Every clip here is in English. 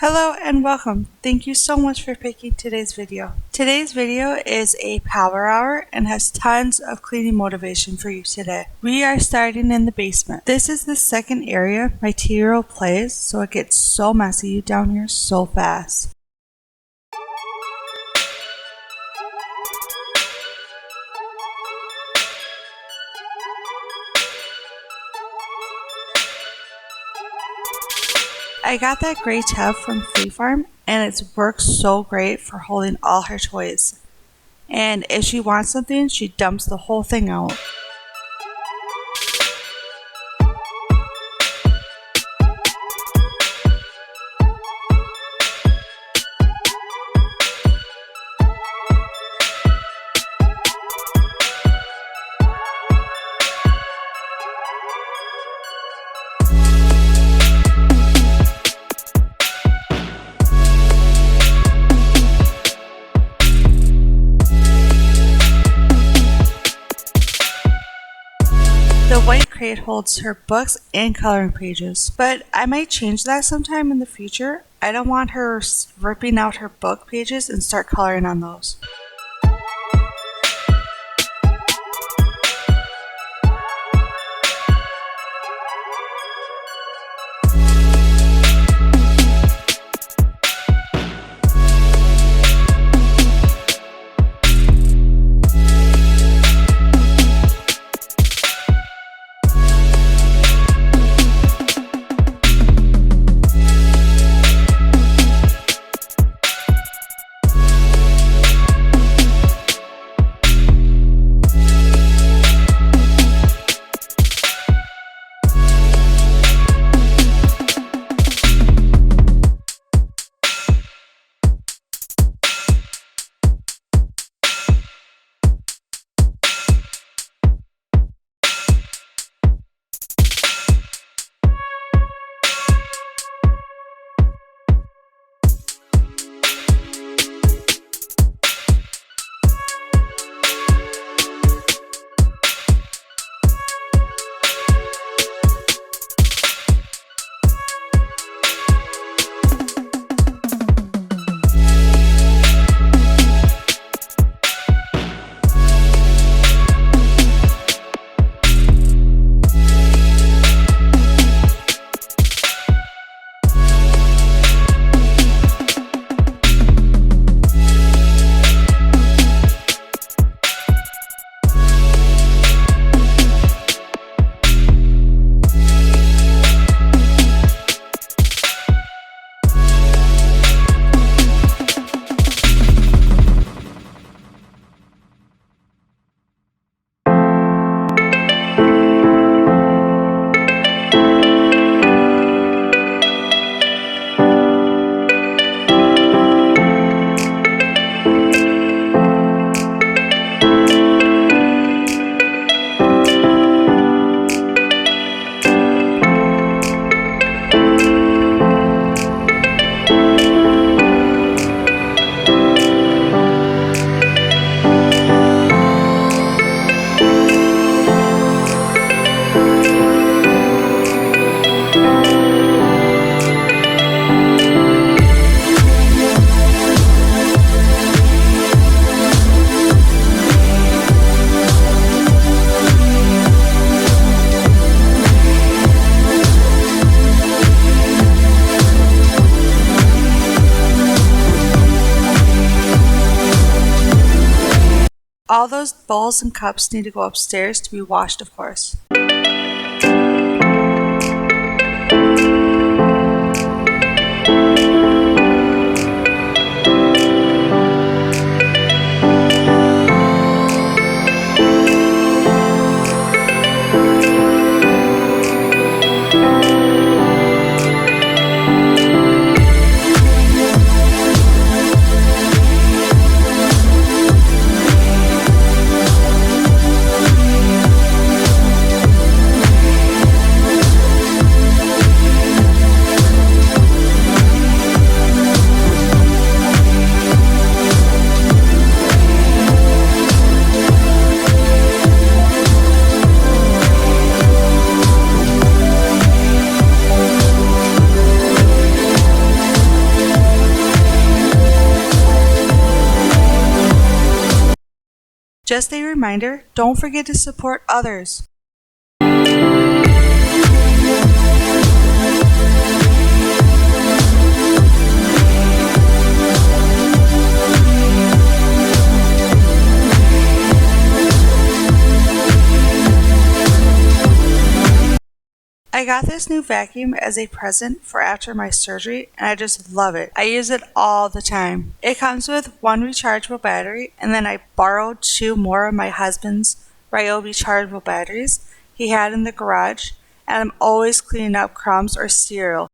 Hello and welcome. Thank you so much for picking today's video. Today's video is a power hour and has tons of cleaning motivation for you today. We are starting in the basement. This is the second area my 2-year-old plays, so it gets so messy down here so fast. I got that gray tub from Flea Farm and it works so great for holding all her toys. And if she wants something, she dumps the whole thing out. The white crate holds her books and coloring pages, but I might change that sometime in the future. I don't want her ripping out her book pages and start coloring on those. All those bowls and cups need to go upstairs to be washed, of course. Just a reminder, don't forget to support others. I got this new vacuum as a present for after my surgery and I just love it. I use it all the time. It comes with one rechargeable battery and then I borrowed 2 more of my husband's Ryobi chargeable batteries he had in the garage, and I'm always cleaning up crumbs or cereal.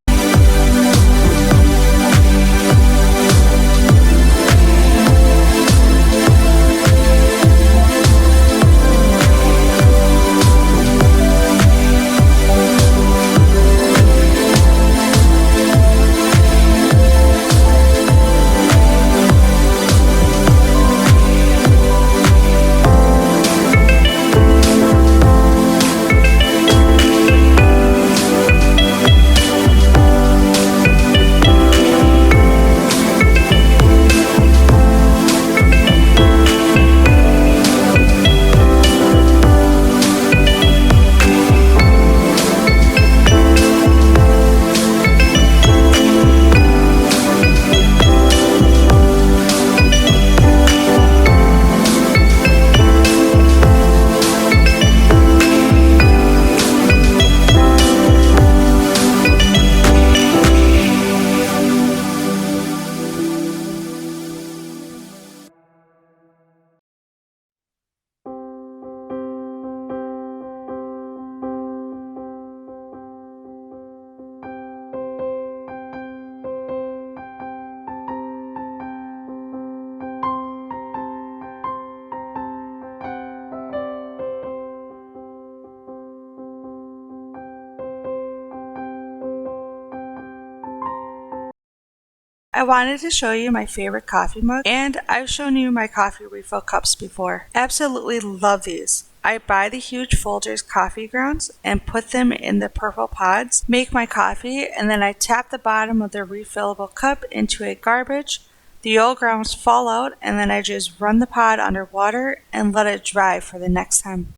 I wanted to show you my favorite coffee mug, and I've shown you my coffee refill cups before. Absolutely love these. I buy the huge Folgers coffee grounds and put them in the purple pods, make my coffee, and then I tap the bottom of the refillable cup into a garbage. The old grounds fall out, and then I just run the pod under water and let it dry for the next time.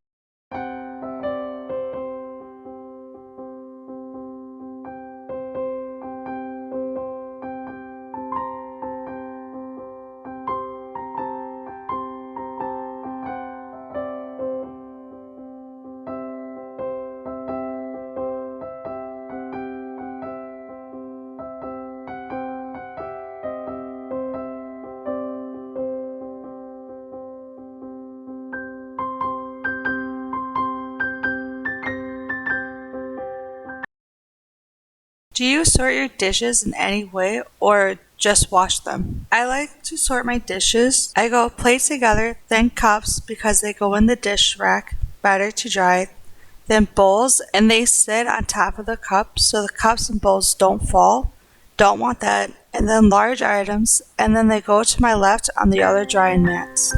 Do you sort your dishes in any way or just wash them? I like to sort my dishes. I go plates together, then cups because they go in the dish rack, better to dry, then bowls, and they sit on top of the cups so the cups and bowls don't fall. Don't want that. And then large items, and then they go to my left on the other drying mats.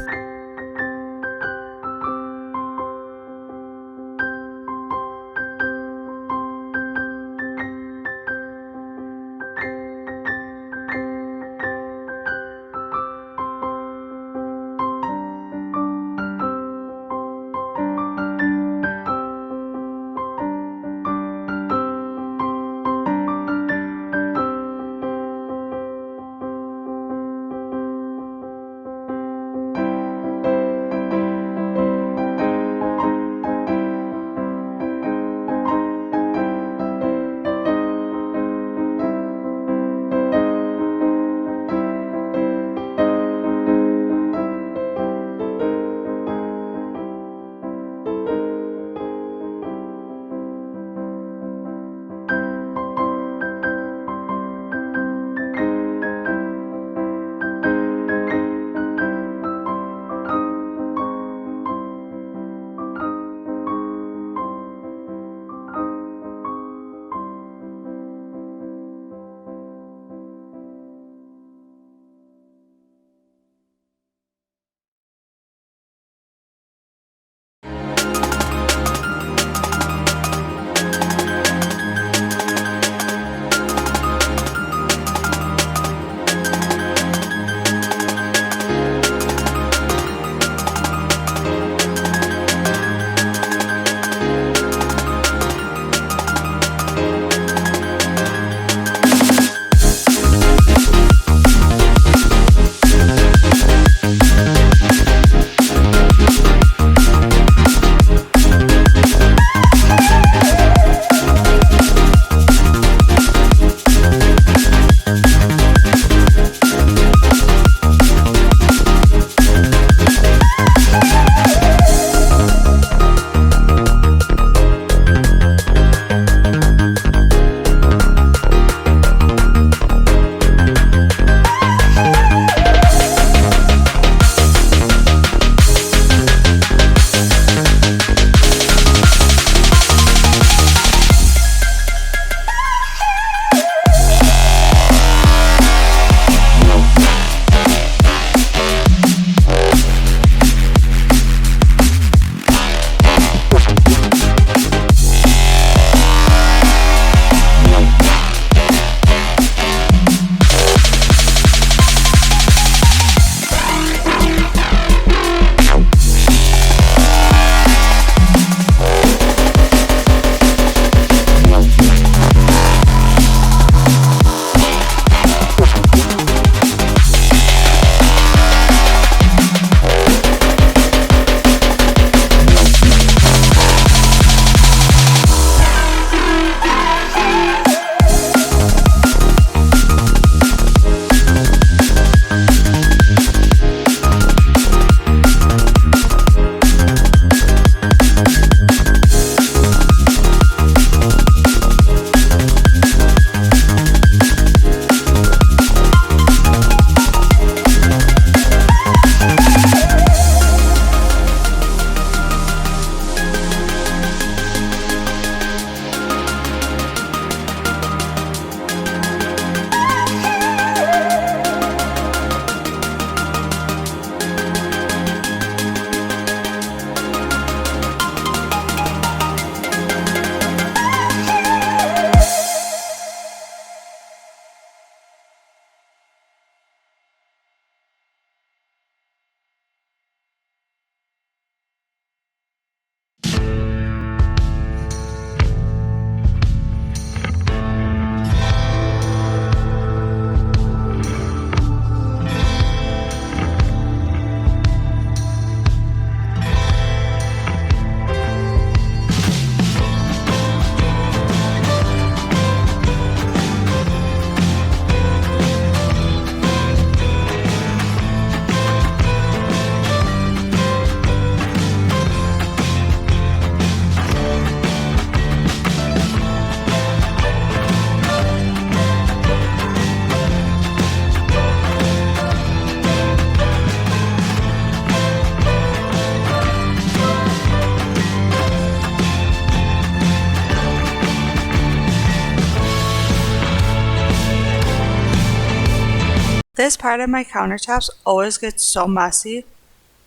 This part of my countertops always gets so messy.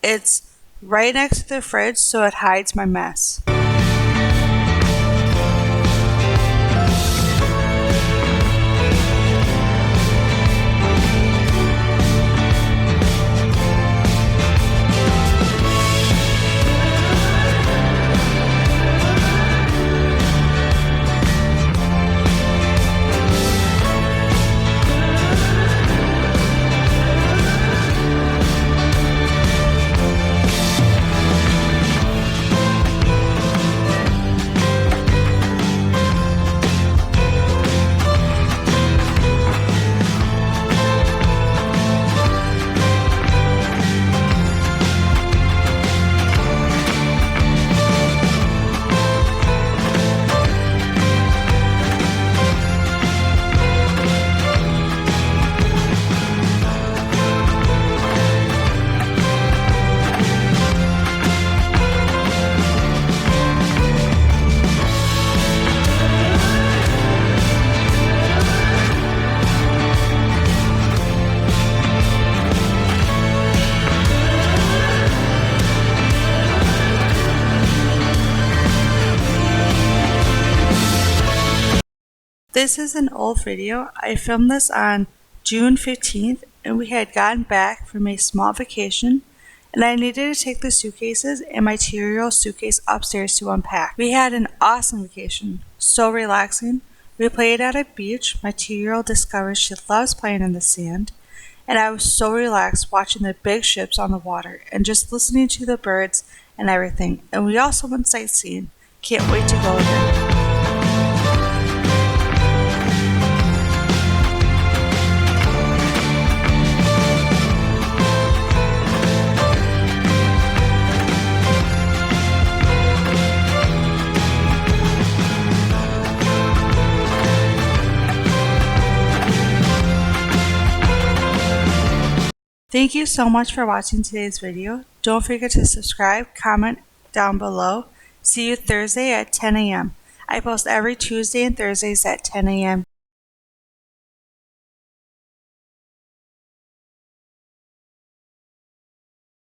It's right next to the fridge, so it hides my mess. This is an old video. I filmed this on June 15th and we had gotten back from a small vacation and I needed to take the suitcases and my material suitcase upstairs to unpack. We had an awesome vacation, so relaxing. We played at a beach. Material discovered she loves playing in the sand and I was so relaxed watching the big ships on the water and just listening to the birds and everything. And we also went sightseeing. Can't wait to go again. Thank you so much for watching today's video. Don't forget to subscribe, comment down below. See you Thursday at 10 a.m. I post every Tuesday and Thursdays at 10 a.m.